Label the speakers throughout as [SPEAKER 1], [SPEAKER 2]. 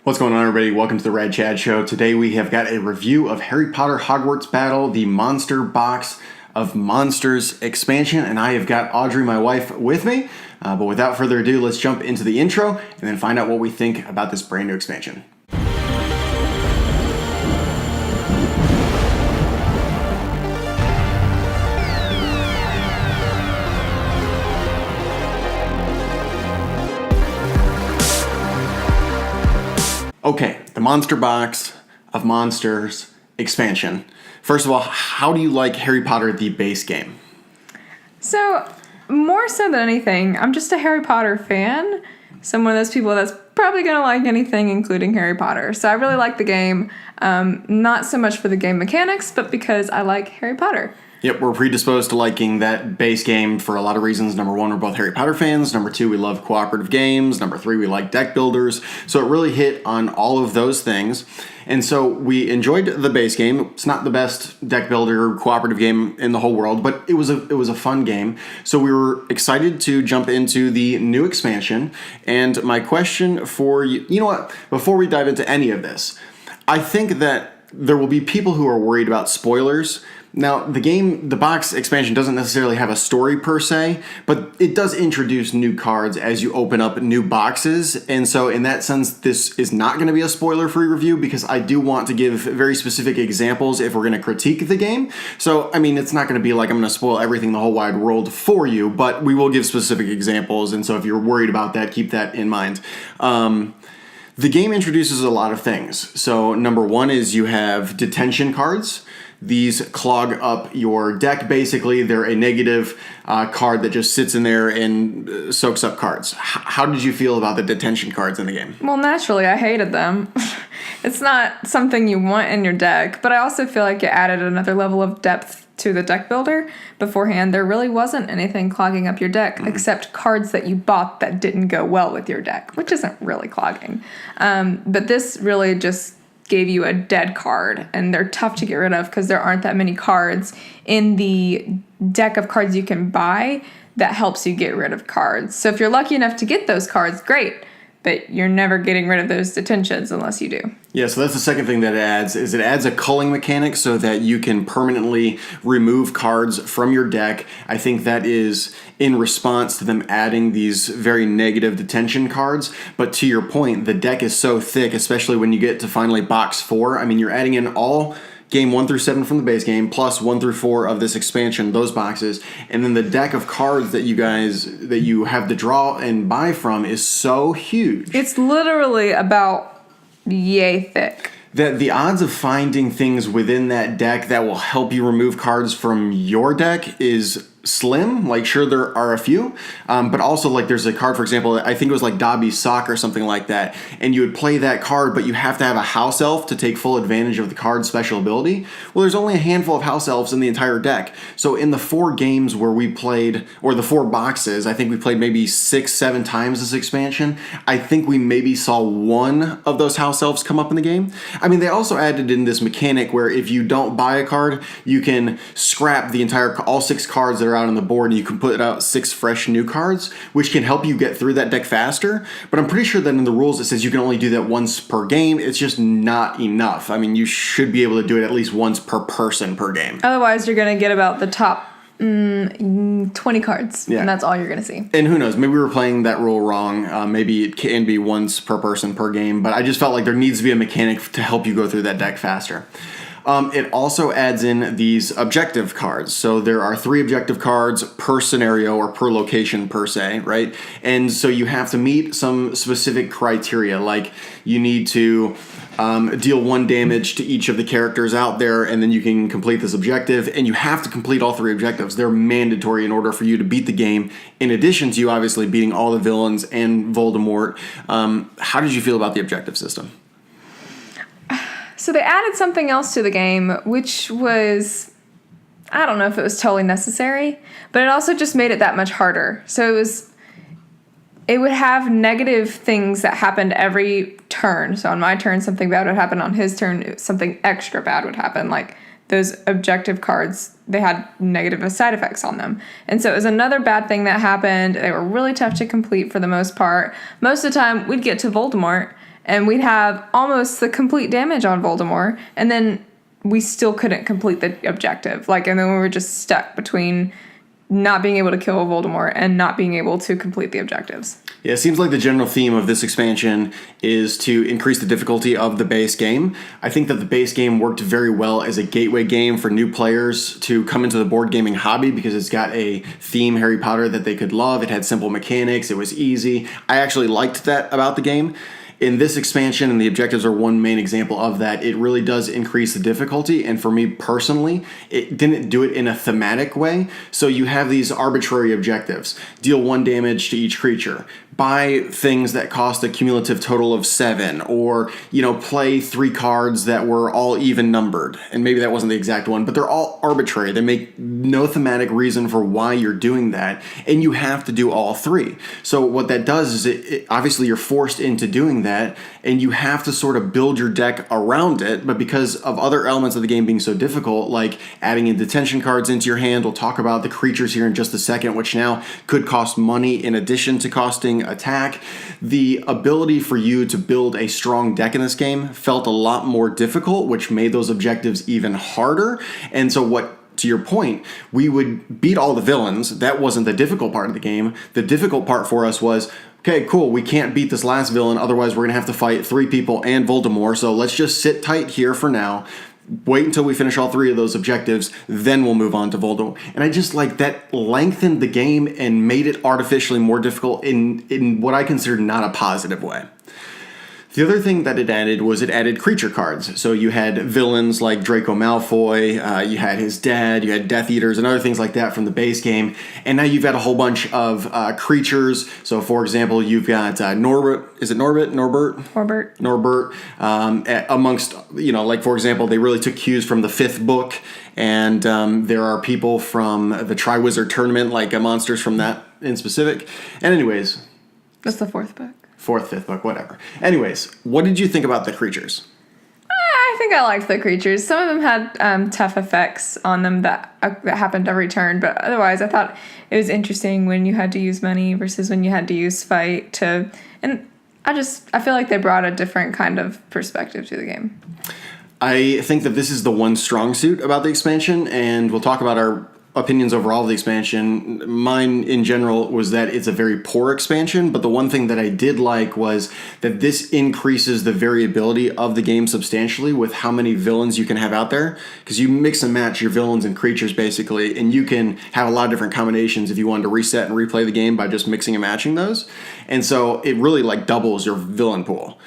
[SPEAKER 1] What's going on, everybody? Welcome to the Rad Chad Show. Today we have got a review of Harry Potter Hogwarts Battle, the Monster Box of Monsters expansion, and I have got Audrey, my wife, with me. But without further ado, let's jump into the intro and then find out what we think about this brand new expansion. Okay, the Monster Box of Monsters expansion. First of all, how do you like Harry Potter, the base game?
[SPEAKER 2] So, more so than anything, I'm just a Harry Potter fan. So I'm one of those people that's probably going to like anything, including Harry Potter. So I really like the game, not so much for the game mechanics, but because I like Harry Potter.
[SPEAKER 1] Yep, we're predisposed to liking that base game for a lot of reasons. Number one, we're both Harry Potter fans. Number two, we love cooperative games. Number three, we like deck builders. So it really hit on all of those things. And so we enjoyed the base game. It's not the best deck builder cooperative game in the whole world, but it was a fun game. So we were excited to jump into the new expansion. And my question for you know what? Before we dive into any of this, I think that there will be people who are worried about spoilers. Now, the box expansion doesn't necessarily have a story per se, but it does introduce new cards as you open up new boxes. And so in that sense, this is not going to be a spoiler-free review because I do want to give very specific examples if we're going to critique the game. So, I mean, it's not going to be like I'm going to spoil everything in the whole wide world for you, but we will give specific examples. And so if you're worried about that, keep that in mind. The game introduces a lot of things. So number one is you have detention cards. These clog up your deck, basically. They're a negative card that just sits in there and soaks up cards. How did you feel about the detention cards in the game?
[SPEAKER 2] Well, naturally, I hated them. It's not something you want in your deck, but I also feel like it added another level of depth to the deck builder. Beforehand, there really wasn't anything clogging up your deck except cards that you bought that didn't go well with your deck, which isn't really clogging. But this really just gave you a dead card, and they're tough to get rid of because there aren't that many cards in the deck of cards you can buy that helps you get rid of cards. So if you're lucky enough to get those cards, great, but you're never getting rid of those detentions unless you do. Yeah,
[SPEAKER 1] so that's the second thing that it adds a culling mechanic so that you can permanently remove cards from your deck. I think that is in response to them adding these very negative detention cards. But to your point, the deck is so thick, especially when you get to finally box 4. I mean, you're adding in all game 1 through 7 from the base game, plus 1 through 4 of this expansion, those boxes, and then the deck of cards that you have to draw and buy from is so huge.
[SPEAKER 2] It's literally about yay thick.
[SPEAKER 1] That the odds of finding things within that deck that will help you remove cards from your deck is slim. Like, sure, there are a few, but also, like, there's a card, for example, I think it was like Dobby's Sock or something like that, and you would play that card, but you have to have a house elf to take full advantage of the card's special ability. Well, there's only a handful of house elves in the entire deck. So in the 4 games where we played, or the 4 boxes, I think we played maybe 6-7 times this expansion. I think we maybe saw one of those house elves come up in the game. I mean, they also added in this mechanic where if you don't buy a card, you can scrap all 6 cards that are out on the board, and you can put out 6 fresh new cards, which can help you get through that deck faster. But I'm pretty sure that in the rules it says you can only do that once per game. It's just not enough. I mean, you should be able to do it at least once per person per game.
[SPEAKER 2] Otherwise, you're going to get about the top 20 cards, and that's all you're going to see.
[SPEAKER 1] And who knows, maybe we were playing that rule wrong. Maybe it can be once per person per game, but I just felt like there needs to be a mechanic to help you go through that deck faster. It also adds in these objective cards. So there are 3 objective cards per scenario or per location per se, right? And so you have to meet some specific criteria, like you need to deal 1 damage to each of the characters out there, and then you can complete this objective, and you have to complete all 3 objectives. They're mandatory in order for you to beat the game, in addition to you obviously beating all the villains and Voldemort. How did you feel about the objective system?
[SPEAKER 2] So they added something else to the game, which was, I don't know if it was totally necessary, but it also just made it that much harder. So it would have negative things that happened every turn. So on my turn, something bad would happen. On his turn, something extra bad would happen. Like those objective cards, they had negative side effects on them. And so it was another bad thing that happened. They were really tough to complete for the most part. Most of the time, we'd get to Voldemort, and we'd have almost the complete damage on Voldemort, and then we still couldn't complete the objective. Like, and then we were just stuck between not being able to kill Voldemort and not being able to complete the objectives.
[SPEAKER 1] Yeah, it seems like the general theme of this expansion is to increase the difficulty of the base game. I think that the base game worked very well as a gateway game for new players to come into the board gaming hobby because it's got a theme Harry Potter that they could love. It had simple mechanics. It was easy. I actually liked that about the game. In this expansion, and the objectives are one main example of that, it really does increase the difficulty, and for me personally, it didn't do it in a thematic way. So you have these arbitrary objectives. Deal 1 damage to each creature. Buy things that cost a cumulative total of 7, or, play 3 cards that were all even numbered. And maybe that wasn't the exact one, but they're all arbitrary. They make no thematic reason for why you're doing that, and you have to do all 3. So what that does is it obviously you're forced into doing that, and you have to sort of build your deck around it. But because of other elements of the game being so difficult, like adding in detention cards into your hand, we'll talk about the creatures here in just a second, which now could cost money in addition to costing attack. The ability for you to build a strong deck in this game felt a lot more difficult, which made those objectives even harder. And so to your point, we would beat all the villains. That wasn't the difficult part of the game. The difficult part for us was, okay, cool, we can't beat this last villain, otherwise we're going to have to fight 3 people and Voldemort, so let's just sit tight here for now, wait until we finish all 3 of those objectives, then we'll move on to Voldemort. And I just like that lengthened the game and made it artificially more difficult in what I consider not a positive way. The other thing that it added was it added creature cards. So you had villains like Draco Malfoy, you had his dad, you had Death Eaters and other things like that from the base game. And now you've got a whole bunch of creatures. So for example, you've got Norbert. Is it Norbert? Norbert. Amongst, like for example, they really took cues from the 5th book. And there are people from the Triwizard Tournament, like monsters from that in specific. And anyways.
[SPEAKER 2] That's the 4th book.
[SPEAKER 1] 4th, 5th book, whatever. Anyways, what did you think about the creatures?
[SPEAKER 2] I think I liked the creatures. Some of them had tough effects on them that happened every turn, but otherwise I thought it was interesting when you had to use money versus when you had to use fight and I feel like they brought a different kind of perspective to the game.
[SPEAKER 1] I think that this is the one strong suit about the expansion, and we'll talk about our opinions overall of the expansion. Mine in general was that it's a very poor expansion, but the one thing that I did like was that this increases the variability of the game substantially with how many villains you can have out there, because you mix and match your villains and creatures basically, and you can have a lot of different combinations if you wanted to reset and replay the game by just mixing and matching those. And so it really doubles your villain pool.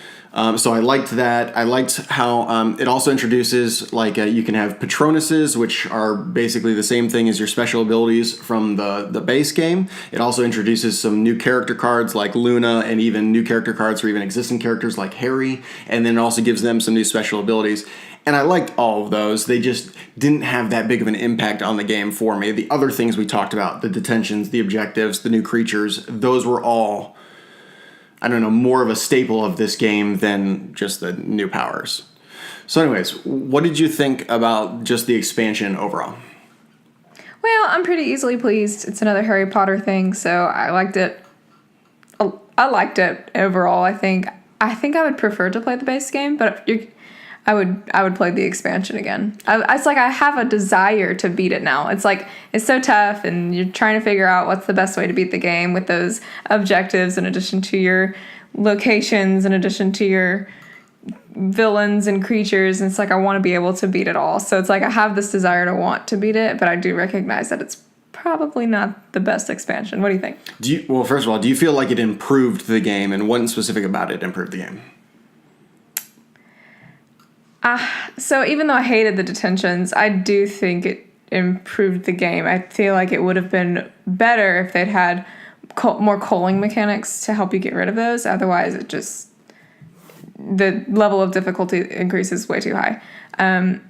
[SPEAKER 1] So I liked that. I liked how it also introduces, you can have Patronuses, which are basically the same thing as your special abilities from the base game. It also introduces some new character cards like Luna, and even new character cards for even existing characters like Harry, and then it also gives them some new special abilities. And I liked all of those. They just didn't have that big of an impact on the game for me. The other things we talked about, the detentions, the objectives, the new creatures, those were all, more of a staple of this game than just the new powers. So anyways, what did you think about just the expansion overall?
[SPEAKER 2] Well, I'm pretty easily pleased. It's another Harry Potter thing, so I liked it. I liked it overall. I think I would prefer to play the base game, but I would play the expansion again. It's like I have a desire to beat it now. It's like it's so tough, and you're trying to figure out what's the best way to beat the game with those objectives in addition to your locations, in addition to your villains and creatures. And it's like I want to be able to beat it all. So it's like I have this desire to want to beat it, but I do recognize that it's probably not the best expansion. What do you think?
[SPEAKER 1] Well, first of all, do you feel like it improved the game, and what specific about it improved the game?
[SPEAKER 2] So even though I hated the detentions, I do think it improved the game. I feel like it would have been better if they'd had more culling mechanics to help you get rid of those. Otherwise, the level of difficulty increases way too high. And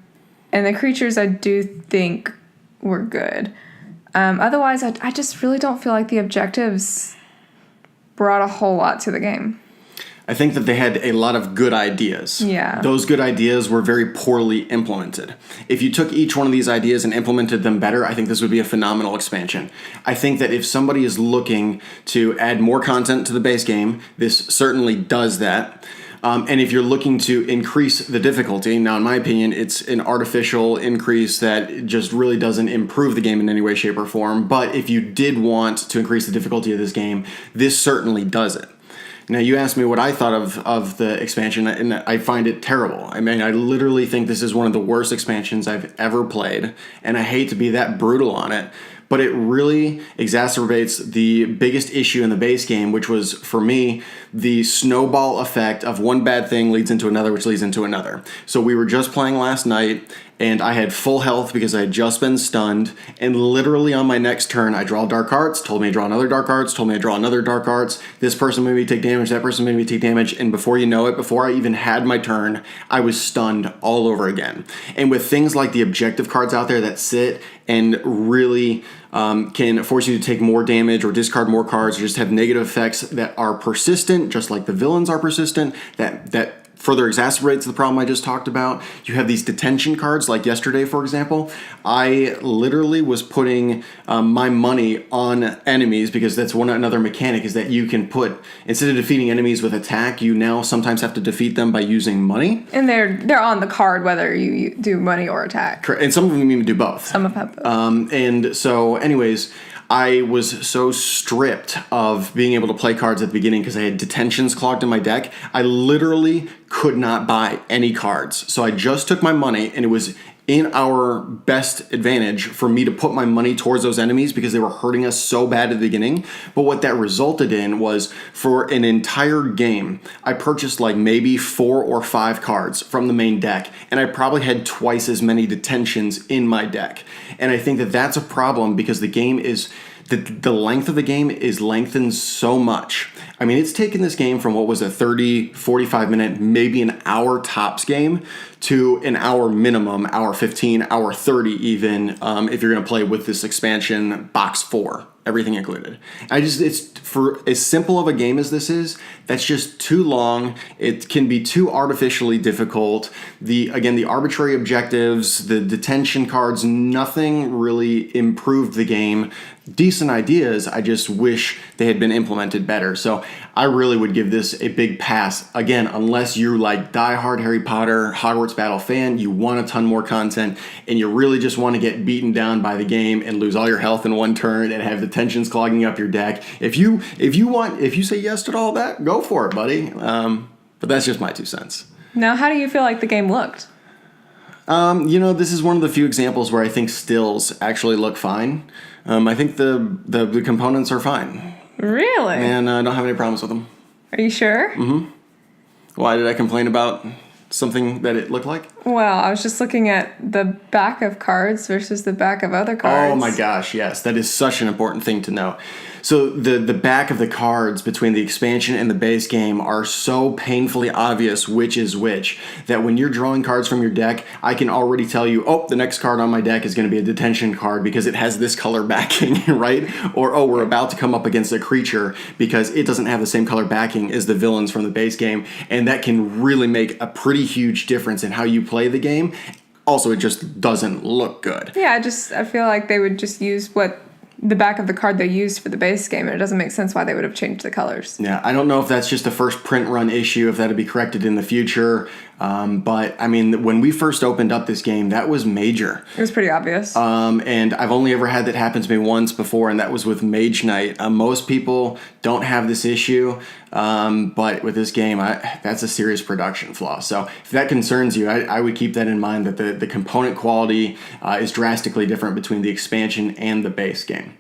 [SPEAKER 2] the creatures I do think were good. Otherwise, I just really don't feel like the objectives brought a whole lot to the game.
[SPEAKER 1] I think that they had a lot of good ideas.
[SPEAKER 2] Yeah.
[SPEAKER 1] Those good ideas were very poorly implemented. If you took each one of these ideas and implemented them better, I think this would be a phenomenal expansion. I think that if somebody is looking to add more content to the base game, this certainly does that. And if you're looking to increase the difficulty, now in my opinion, it's an artificial increase that just really doesn't improve the game in any way, shape, or form. But if you did want to increase the difficulty of this game, this certainly does it. Now, you asked me what I thought of the expansion, and I find it terrible. I mean, I literally think this is one of the worst expansions I've ever played, and I hate to be that brutal on it, but it really exacerbates the biggest issue in the base game, which was, for me, the snowball effect of one bad thing leads into another, which leads into another. So we were just playing last night, and I had full health because I had just been stunned, and literally on my next turn, I draw dark arts, told me to draw another dark arts, told me to draw another dark arts, this person made me take damage, that person made me take damage, and before you know it, before I even had my turn, I was stunned all over again. And with things like the objective cards out there that sit and really can force you to take more damage or discard more cards or just have negative effects that are persistent, just like the villains are persistent, that further exacerbates the problem I just talked about. You have these detention cards, like yesterday, for example. I literally was putting my money on enemies because that's another mechanic is that you can put, instead of defeating enemies with attack, you now sometimes have to defeat them by using money.
[SPEAKER 2] And they're on the card whether you do money or attack.
[SPEAKER 1] Correct. And some of them even do both.
[SPEAKER 2] Some of them have both.
[SPEAKER 1] And so, anyways, I was so stripped of being able to play cards at the beginning because I had detentions clogged in my deck. I literally could not buy any cards. So I just took my money, and it was in our best advantage for me to put my money towards those enemies because they were hurting us so bad at the beginning. But what that resulted in was, for an entire game, I purchased like maybe 4 or 5 cards from the main deck, and I probably had twice as many detentions in my deck. And I think that that's a problem because the game is, the length of the game is lengthened so much. I mean, it's taken this game from what was a 30, 45 minute, maybe an hour tops game to an hour minimum, hour 15, hour 30 even, if you're going to play with this expansion box 4, everything included. It's for as simple of a game as this is, that's just too long. It can be too artificially difficult. The arbitrary objectives, the detention cards, nothing really improved the game. Decent ideas, I just wish they had been implemented better. So I really would give this a big pass. Again, unless you're like diehard Harry Potter, Hogwarts Battle fan, you want a ton more content, and you really just want to get beaten down by the game and lose all your health in one turn and have the tensions clogging up your deck. If you say yes to all that, go for it, buddy. But that's just my 2 cents.
[SPEAKER 2] Now, how do you feel like the game looked?
[SPEAKER 1] This is one of the few examples where I think stills actually look fine. I think the components are fine.
[SPEAKER 2] Really?
[SPEAKER 1] And I don't have any problems with them.
[SPEAKER 2] Are you sure?
[SPEAKER 1] Mm-hmm. Why did I complain about something that it looked like?
[SPEAKER 2] Well, I was just looking at the back of cards versus the back of other cards.
[SPEAKER 1] Oh my gosh, yes. That is such an important thing to know. So the back of the cards between the expansion and the base game are so painfully obvious which is which that when you're drawing cards from your deck, I can already tell you, the next card on my deck is going to be a detention card because it has this color backing, right? Or, we're about to come up against a creature because it doesn't have the same color backing as the villains from the base game. And that can really make a pretty huge difference in how you play the game. Also, it just doesn't look good.
[SPEAKER 2] Yeah, I feel like they would just use what the back of the card they used for the base game, and it doesn't make sense why they would have changed the colors.
[SPEAKER 1] Yeah, I don't know if that's just a first print run issue, if that'd be corrected in the future. But I mean, when we first opened up this game, that was major.
[SPEAKER 2] It was pretty obvious.
[SPEAKER 1] And I've only ever had that happen to me once before, and that was with Mage Knight. Most people don't have this issue, but with this game, that's a serious production flaw. So if that concerns you, I would keep that in mind, that the component quality is drastically different between the expansion and the base game.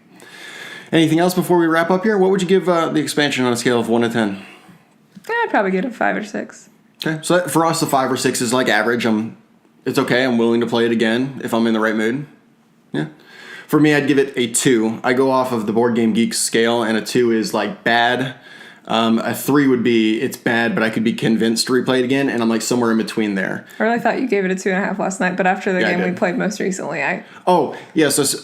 [SPEAKER 1] Anything else before we wrap up here? What would you give the expansion on a scale of 1 to 10?
[SPEAKER 2] I'd probably give it a 5 or 6.
[SPEAKER 1] Okay, so for us, the 5 or 6 is like average. It's okay. I'm willing to play it again if I'm in the right mood. Yeah. For me, I'd give it a 2. I go off of the BoardGameGeek scale, and a 2 is like bad. A 3 would be it's bad, but I could be convinced to replay it again, and I'm like somewhere in between there.
[SPEAKER 2] I really thought you gave it a 2.5 last night, but after the game we played most recently,
[SPEAKER 1] So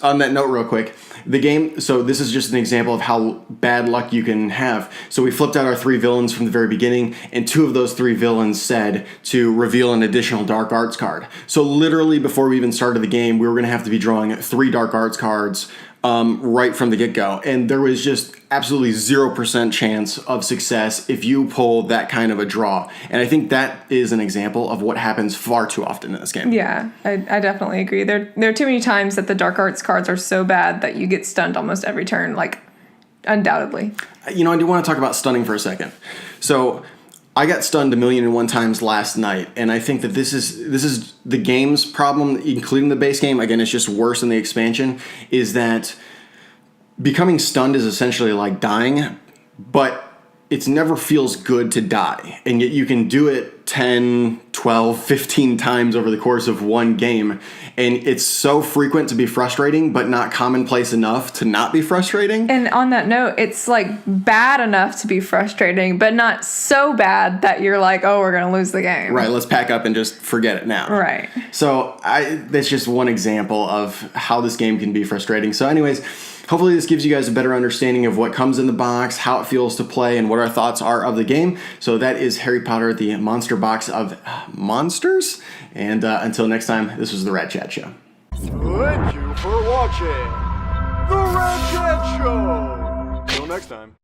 [SPEAKER 1] on that note real quick, the game, so this is just an example of how bad luck you can have. So we flipped out our 3 villains from the very beginning, and 2 of those 3 villains said to reveal an additional Dark Arts card. So literally before we even started the game, we were going to have to be drawing 3 Dark Arts cards right from the get-go. And there was just absolutely 0% chance of success if you pull that kind of a draw. And I think that is an example of what happens far too often in this game.
[SPEAKER 2] Yeah, I definitely agree. There are too many times that the dark arts cards are so bad that you get stunned almost every turn, like, undoubtedly.
[SPEAKER 1] You know, I do want to talk about stunning for a second. So I got stunned 1,000,001 times last night, and I think that this is the game's problem, including the base game. Again, it's just worse in the expansion, is that becoming stunned is essentially like dying, but it never feels good to die. And yet you can do it 10, 12, 15 times over the course of one game. And it's so frequent to be frustrating, but not commonplace enough to not be frustrating.
[SPEAKER 2] And on that note, it's like bad enough to be frustrating, but not so bad that you're like, oh, we're going to lose the game.
[SPEAKER 1] Right, let's pack up and just forget it now.
[SPEAKER 2] Right.
[SPEAKER 1] So that's just one example of how this game can be frustrating. So anyways, hopefully this gives you guys a better understanding of what comes in the box, how it feels to play, and what our thoughts are of the game. So that is Harry Potter, the Monster Box of Monsters. And until next time, this was the Rad Chad Show.
[SPEAKER 3] Thank you for watching the Rad Chad Show. Till next time.